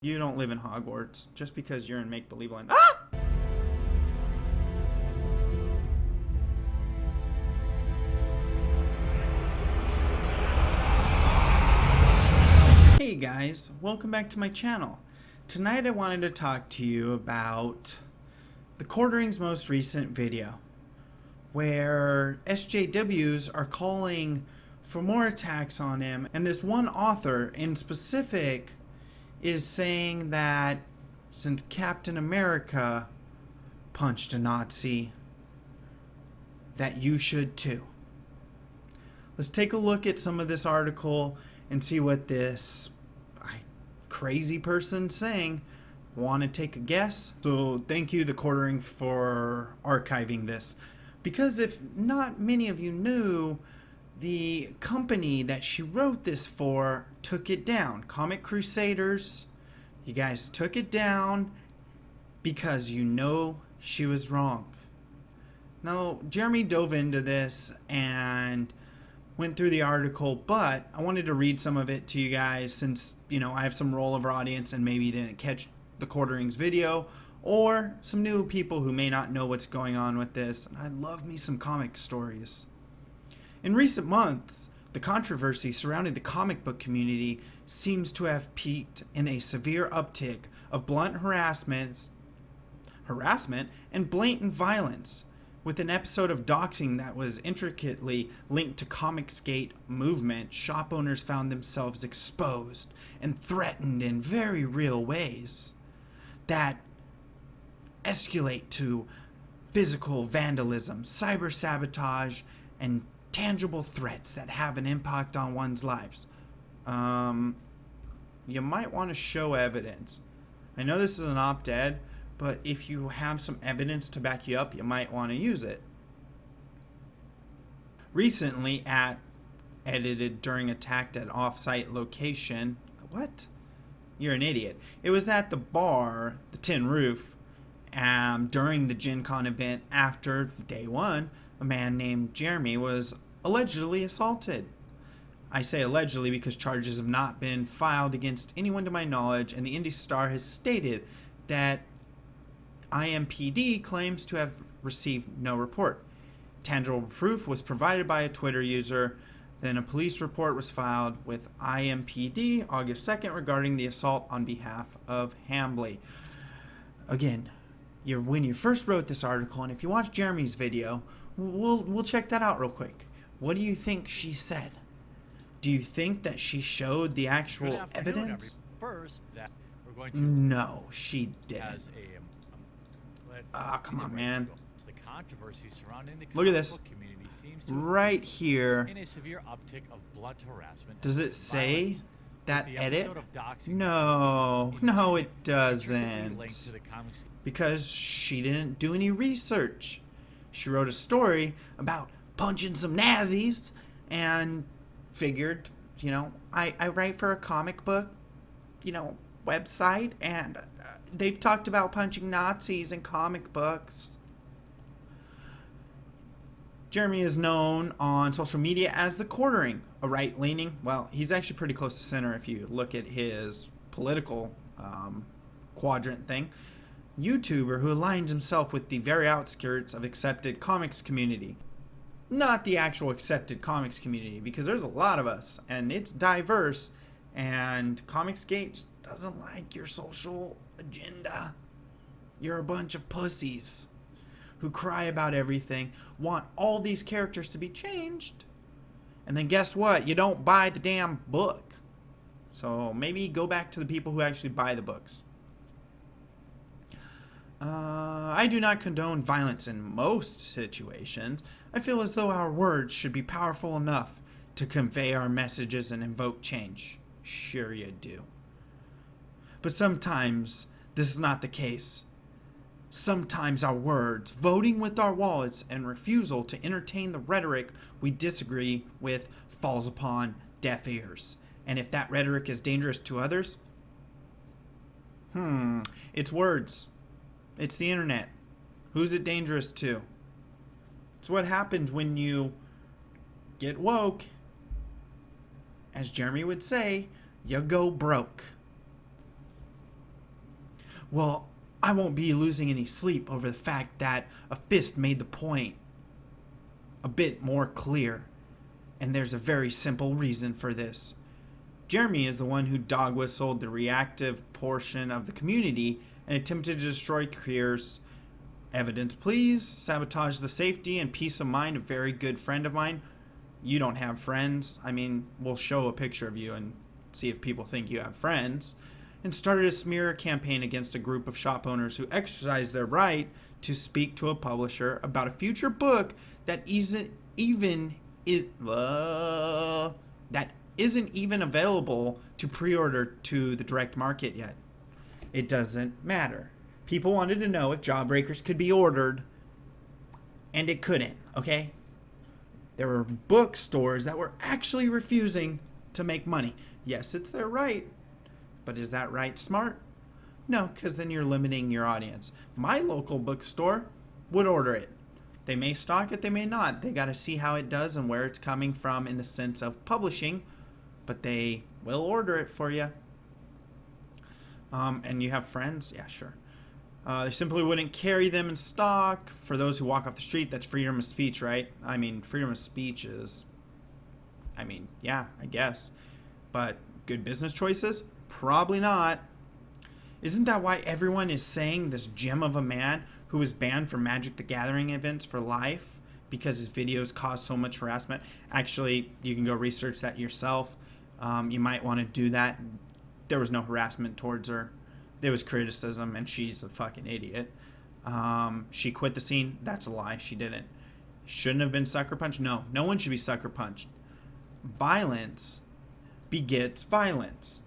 You don't live in Hogwarts just because you're in make-believe land. Ah! Hey guys, welcome back to my channel. Tonight I wanted to talk to you about the Quartering's most recent video, where SJWs are calling for more attacks on him, and this one author in specific is saying that since Captain America punched a Nazi, that you should too. Let's take a look at some of this article and see what this crazy person's saying. Want to take a guess? So thank you, the Quartering, for archiving this, because if not many of you knew, the company that she wrote this for took it down. Comic Crusaders, you guys took it down because you know she was wrong. Now, Jeremy dove into this and went through the article, but I wanted to read some of it to you guys since, I have some rollover audience and maybe didn't catch the Quartering's video, or some new people who may not know what's going on with this. And I love me some comic stories. In recent months, the controversy surrounding the comic book community seems to have peaked in a severe uptick of blunt harassment and blatant violence, with an episode of doxing that was intricately linked to Comicsgate movement. Shop owners found themselves exposed and threatened in very real ways that escalate to physical vandalism, cyber sabotage, and tangible threats that have an impact on one's lives. You might want to show evidence. I know this is an op-ed, but if you have some evidence to back you up, you might want to use it. Recently, edited during attack at off-site location. What? You're an idiot. It was at the bar, the Tin Roof, during the GenCon event. After day one, a man named Jeremy was allegedly assaulted. I say allegedly because charges have not been filed against anyone to my knowledge, and the Indie Star has stated that IMPD claims to have received no report. Tangible proof was provided by a Twitter user. Then a police report was filed with IMPD August 2nd regarding the assault on behalf of Hambly. Again, when you first wrote this article, and if you watch Jeremy's video, we'll check that out real quick. What do you think she said? Do you think that she showed the actual evidence? First, that we're going to no, she didn't. Come on, man. The controversy surrounding the Look at this. Community seems to right here. in a severe uptick of blunt harassment. Does it say that the edit? Doxing No, it doesn't. Because she didn't do any research. She wrote a story about punching some Nazis and figured, I write for a comic book, website, and they've talked about punching Nazis in comic books. Jeremy is known on social media as the Quartering, a right-leaning, well, he's actually pretty close to center if you look at his political quadrant thing, YouTuber who aligns himself with the very outskirts of accepted comics community. Not the actual accepted comics community, because there's a lot of us, and it's diverse, and Comicsgate doesn't like your social agenda. You're a bunch of pussies who cry about everything, want all these characters to be changed, and then guess what? You don't buy the damn book. So maybe go back to the people who actually buy the books. I do not condone violence in most situations. I feel as though our words should be powerful enough to convey our messages and invoke change. Sure you do. But sometimes this is not the case. Sometimes our words, voting with our wallets, and refusal to entertain the rhetoric we disagree with falls upon deaf ears. And if that rhetoric is dangerous to others, it's words. It's the internet. Who's it dangerous to? It's what happens when you get woke. As Jeremy would say, you go broke. Well, I won't be losing any sleep over the fact that a fist made the point a bit more clear. And there's a very simple reason for this. Jeremy is the one who dog whistled the reactive portion of the community and attempted to destroy Creer's evidence. Please sabotage the safety and peace of mind of a very good friend of mine. You don't have friends. I mean, we'll show a picture of you and see if people think you have friends. And started a smear campaign against a group of shop owners who exercised their right to speak to a publisher about a future book that isn't even available to pre-order to the direct market yet. It doesn't matter. People wanted to know if Jawbreakers could be ordered, and it couldn't, okay? There were bookstores that were actually refusing to make money. Yes, it's their right, but is that right smart? No, because then you're limiting your audience. My local bookstore would order it. They may stock it, they may not. They got to see how it does and where it's coming from in the sense of publishing, but they will order it for you. And you have friends? Yeah, sure. They simply wouldn't carry them in stock. For those who walk off the street, that's freedom of speech, right? I mean, freedom of speech is, yeah, I guess. But good business choices? Probably not. Isn't that why everyone is saying this gem of a man who was banned from Magic the Gathering events for life because his videos caused so much harassment? Actually, you can go research that yourself. You might want to do that. There was no harassment towards her. There was criticism, and she's a fucking idiot. She quit the scene. That's a lie. She didn't. Shouldn't have been sucker punched. No one should be sucker punched. Violence begets violence.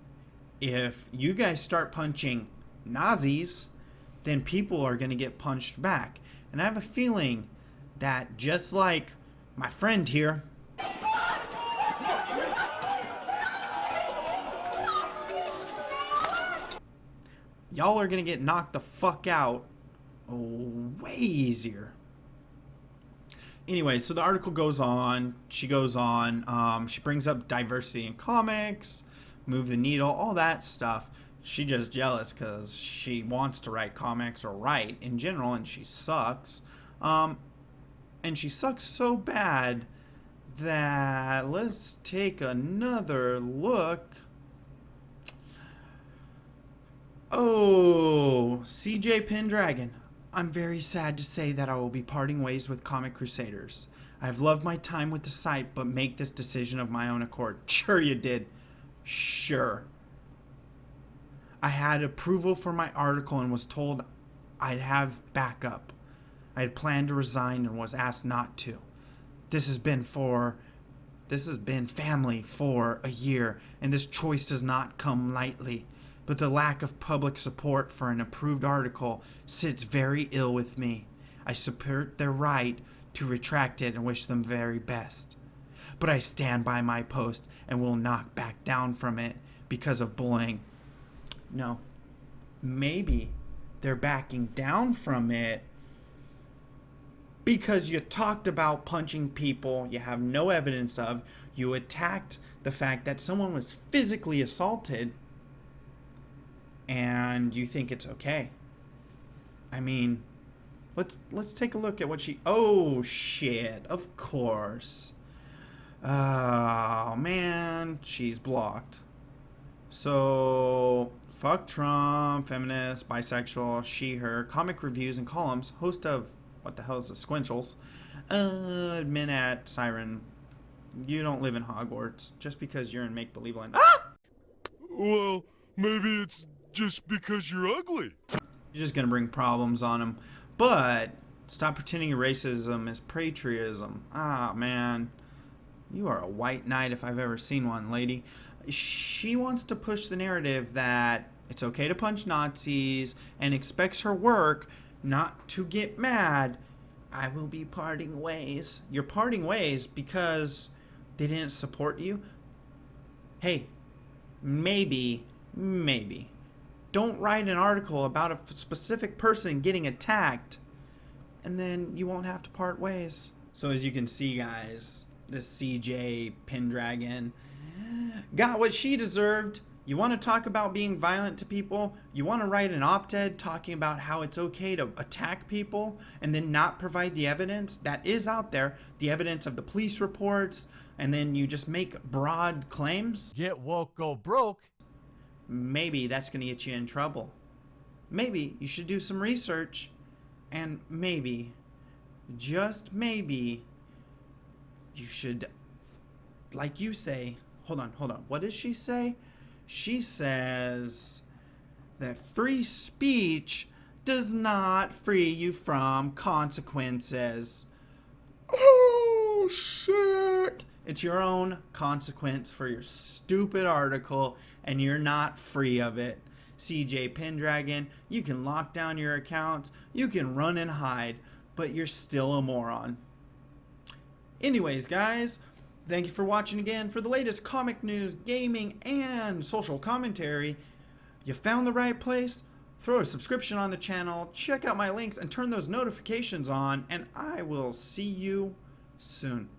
If you guys start punching Nazis, then people are going to get punched back. And I have a feeling that just like my friend here, y'all are going to get knocked the fuck out way easier. Anyway, so the article goes on. She goes on. She brings up diversity in comics, move the needle, all that stuff. She just jealous because she wants to write comics or write in general, and she sucks. And she sucks so bad that let's take another look. Oh, CJ Pendragon. I'm very sad to say that I will be parting ways with Comic Crusaders. I have loved my time with the site, but make this decision of my own accord. Sure you did. Sure. I had approval for my article and was told I'd have backup. I had planned to resign and was asked not to. This has been family for a year, and this choice does not come lightly. But the lack of public support for an approved article sits very ill with me. I support their right to retract it and wish them very best. But I stand by my post and will not back down from it because of bullying. No. Maybe they're backing down from it because you talked about punching people you have no evidence of. You attacked the fact that someone was physically assaulted, and you think it's okay. I mean, let's take a look at what she... Oh, shit. Of course. Oh, man. She's blocked. So, fuck Trump, feminist, bisexual, she, her, comic reviews and columns, host of... What the hell is the Squinchels? Admin at Siren. You don't live in Hogwarts just because you're in make-believe land. Ah! Well, maybe it's just because you're ugly. You're just gonna bring problems on him. But stop pretending racism is patriotism. Ah, man. You are a white knight if I've ever seen one, lady. She wants to push the narrative that it's okay to punch Nazis and expects her work not to get mad. I will be parting ways. You're parting ways because they didn't support you? Hey, maybe. Don't write an article about a specific person getting attacked, and then you won't have to part ways. So as you can see, guys, this CJ Pendragon got what she deserved. You want to talk about being violent to people? You want to write an op-ed talking about how it's okay to attack people and then not provide the evidence that is out there, the evidence of the police reports, and then you just make broad claims? Get woke, go broke. Maybe that's going to get you in trouble. Maybe you should do some research, and maybe, just maybe, you should, like you say, hold on. What does she say? She says that free speech does not free you from consequences. Oh, shit. It's your own consequence for your stupid article, and you're not free of it. CJ Pendragon, you can lock down your accounts, you can run and hide, but you're still a moron. Anyways, guys, thank you for watching again. For the latest comic news, gaming, and social commentary, you found the right place. Throw a subscription on the channel, check out my links, and turn those notifications on, and I will see you soon.